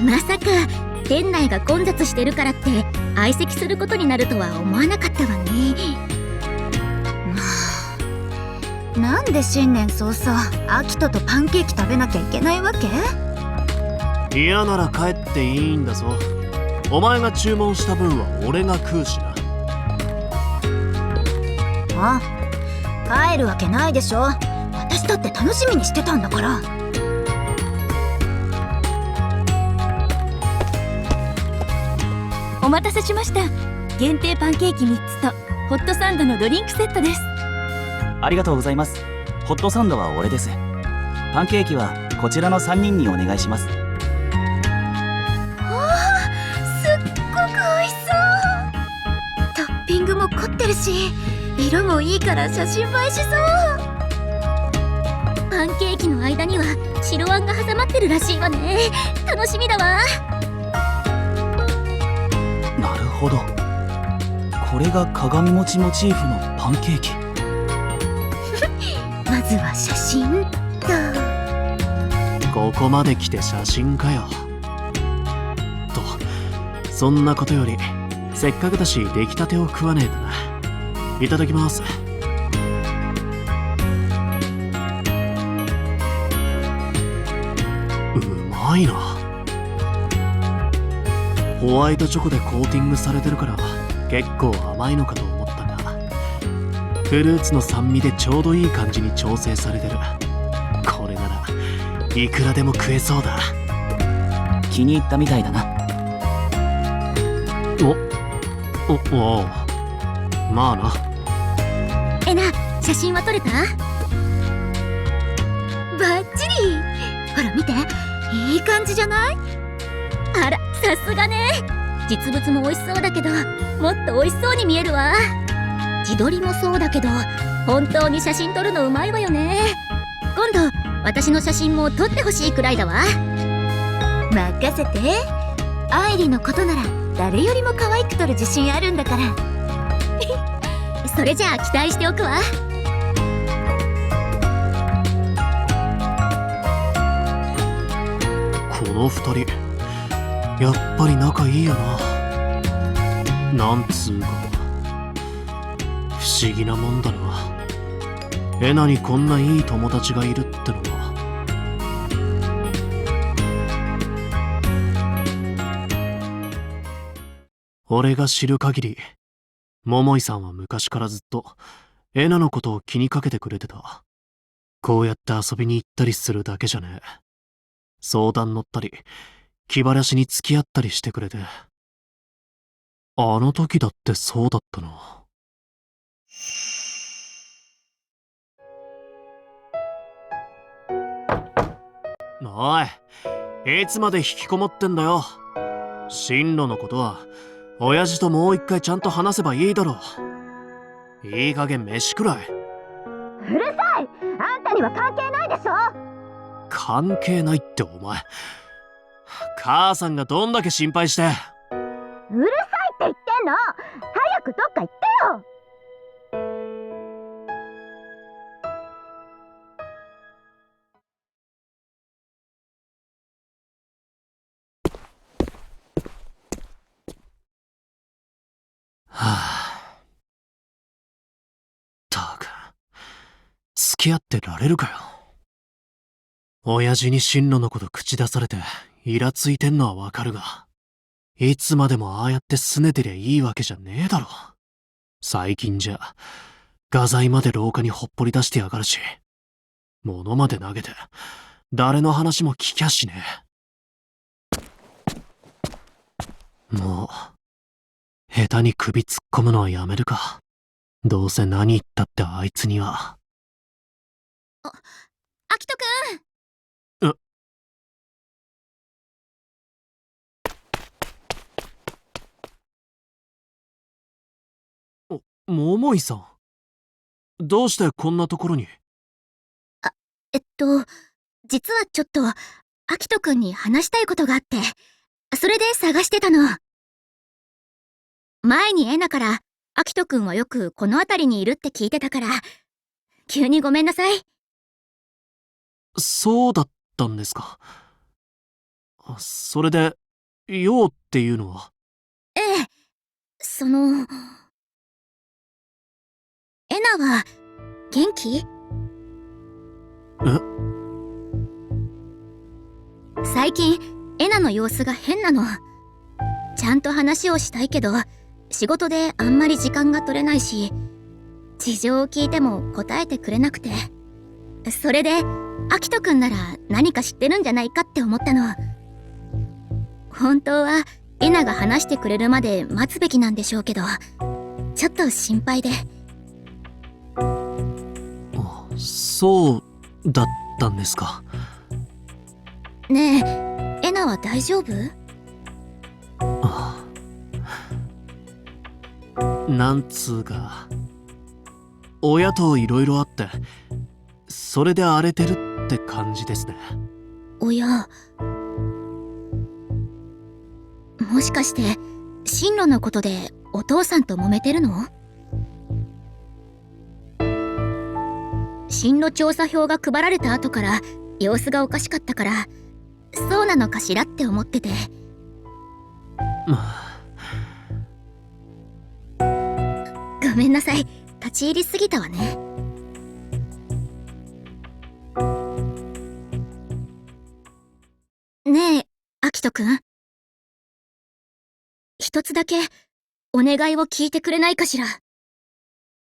まさか店内が混雑してるからって相席することになるとは思わなかったわね。なんで新年早々アキトとパンケーキ食べなきゃいけないわけ？嫌なら帰っていいんだぞ。お前が注文した分は俺が食うしな。帰るわけないでしょ。私だって楽しみにしてたんだから。お待たせしました。限定パンケーキ3つとホットサンドのドリンクセットです。ありがとうございます。ホットサンドは俺です。パンケーキはこちらの3人にお願いします。すっごく美味しそう。トッピングも凝ってるし、色もいいから写真映えしそう。パンケーキの間には白あんが挟まってるらしいわね。楽しみだわ。なるほど。これが鏡餅モチーフのパンケーキ。まずは写真と。ここまで来て写真かよ。と、そんなことよりせっかくだし出来たてを食わねえとな。いただきます。うまいな。ホワイトチョコでコーティングされてるから結構甘いのかと思ったが、フルーツの酸味でちょうどいい感じに調整されてる。これならいくらでも食えそうだ。気に入ったみたいだな。おうまあな。えな、写真は撮れた？バッチリ。ほら見て、いい感じじゃない？あら、さすがね。実物も美味しそうだけどもっと美味しそうに見えるわ。自撮りもそうだけど本当に写真撮るのうまいわよね。今度私の写真も撮ってほしいくらいだわ。任せて。愛理のことなら誰よりも可愛く撮る自信あるんだから。それじゃあ期待しておくわ。この二人やっぱり仲いいよな。なんつうか不思議なもんだな。エナにこんないい友達がいるってのは。俺が知る限り桃井さんは昔からずっとエナのことを気にかけてくれてた。こうやって遊びに行ったりするだけじゃねえ、相談乗ったり気晴らしに付き合ったりしてくれて。あの時だってそうだったな。おい、いつまで引きこもってんだよ。進路のことは親父ともう一回ちゃんと話せばいいだろう。いい加減飯くらい。うるさい。あんたには関係ないでしょ。関係ないってお前、母さんがどんだけ心配して。うるさいって言ってんの。早くどっか行ってよ。はあ、ったく付き合ってられるかよ。親父に進路のこと口出されてイラついてんのはわかるが、いつまでもああやって拗ねてりゃいいわけじゃねえだろ。最近じゃ画材まで廊下にほっぽり出してやがるし、物まで投げて誰の話も聞きゃしねえ。もう下手に首突っ込むのはやめるか。どうせ何言ったってあいつには。あきとくん。桃井さん、どうしてこんなところに？実はちょっとあきとくんに話したいことがあって、それで探してたの。前にエナからあきとくんはよくこの辺りにいるって聞いてたから、急にごめんなさい。そうだったんですか。それで、ようっていうのは？ええ、エナは元気？最近エナの様子が変なの。ちゃんと話をしたいけど仕事であんまり時間が取れないし、事情を聞いても答えてくれなくて、それでアキトくんなら何か知ってるんじゃないかって思ったの。本当はエナが話してくれるまで待つべきなんでしょうけど、ちょっと心配で。そうだったんですか。ねえ、エナは大丈夫？なんつうか、親といろいろあって、それで荒れてるって感じですね。親、もしかして進路のことでお父さんと揉めてるの？進路調査票が配られた後から様子がおかしかったから、そうなのかしらって思ってて。ごめんなさい、立ち入りすぎたわね。ねえ、アキトくん、一つだけお願いを聞いてくれないかしら。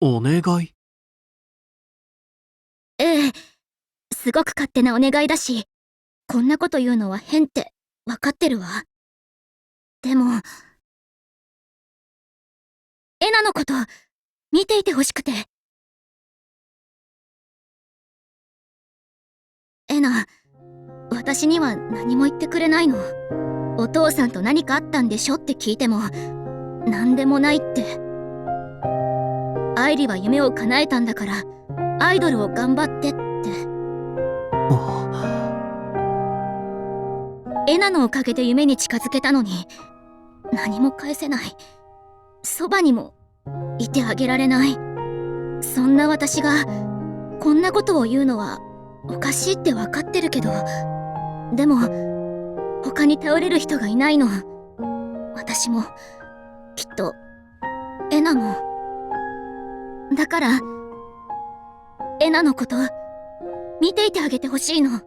お願い？ええ、すごく勝手なお願いだし、こんなこと言うのは変って分かってるわ。でもエナのこと見ていてほしくて。エナ、私には何も言ってくれないの。お父さんと何かあったんでしょって聞いても、何でもないって。愛理は夢を叶えたんだからアイドルを頑張ってって。エナのおかげで夢に近づけたのに、何も返せない。そばにもいてあげられない。そんな私がこんなことを言うのはおかしいって分かってるけど、でも他に頼れる人がいないの。私もきっとエナも。だからエナのこと見ていてあげてほしいの。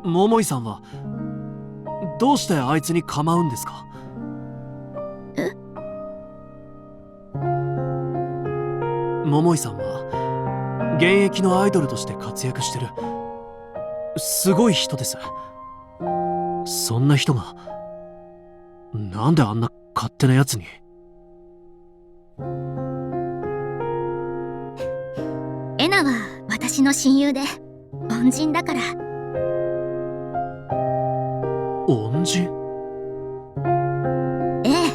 桃井さんはどうしてあいつに構うんですか？桃井さんは現役のアイドルとして活躍してるすごい人です。そんな人がなんであんな勝手なやつに。エナは私の親友で恩人だから。恩人？ええ。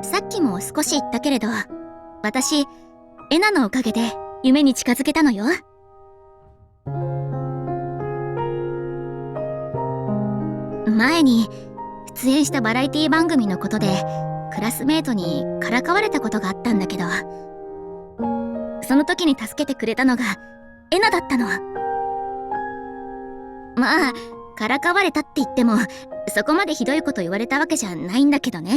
さっきも少し言ったけれど、私エナのおかげで夢に近づけたのよ。前に出演したバラエティ番組のことでクラスメートにからかわれたことがあったんだけど、その時に助けてくれたのがエナだったの。まあからかわれたって言ってもそこまでひどいこと言われたわけじゃないんだけどね。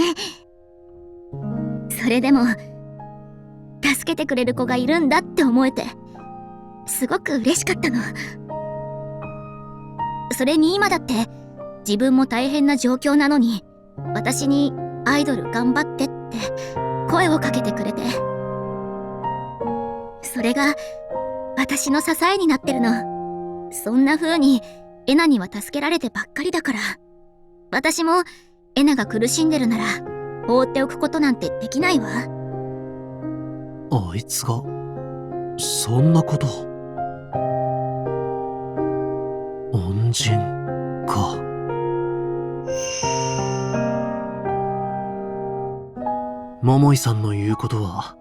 それでも助けてくれる子がいるんだって思えてすごく嬉しかったの。それに今だって自分も大変な状況なのに、私にアイドル頑張ってって声をかけてくれて、それが私の支えになってるの。そんな風にエナには助けられてばっかりだから、私もエナが苦しんでるなら放っておくことなんてできないわ。あいつがそんなことを。恩人か。桃井さんの言うことは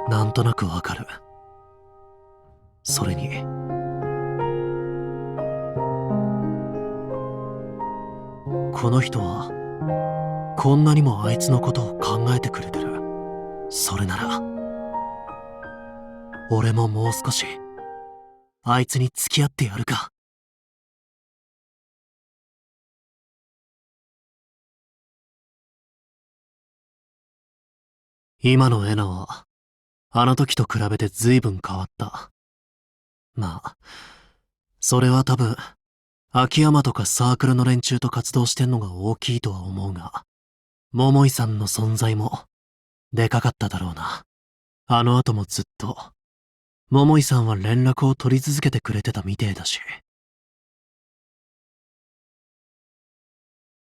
なんとなくわかる。それにこの人はこんなにもあいつのことを考えてくれてる。それなら俺ももう少し、あいつに付き合ってやるか。今のエナは、あの時と比べて随分変わった。まあ、それは多分、秋山とかサークルの連中と活動してんのが大きいとは思うが、桃井さんの存在も、でかかっただろうな。あの後もずっと、桃井さんは連絡を取り続けてくれてたみてえだし。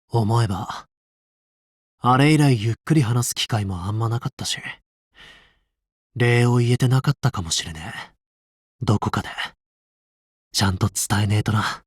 思えば、あれ以来ゆっくり話す機会もあんまなかったし、礼を言えてなかったかもしれねえ。どこかで、ちゃんと伝えねえとな。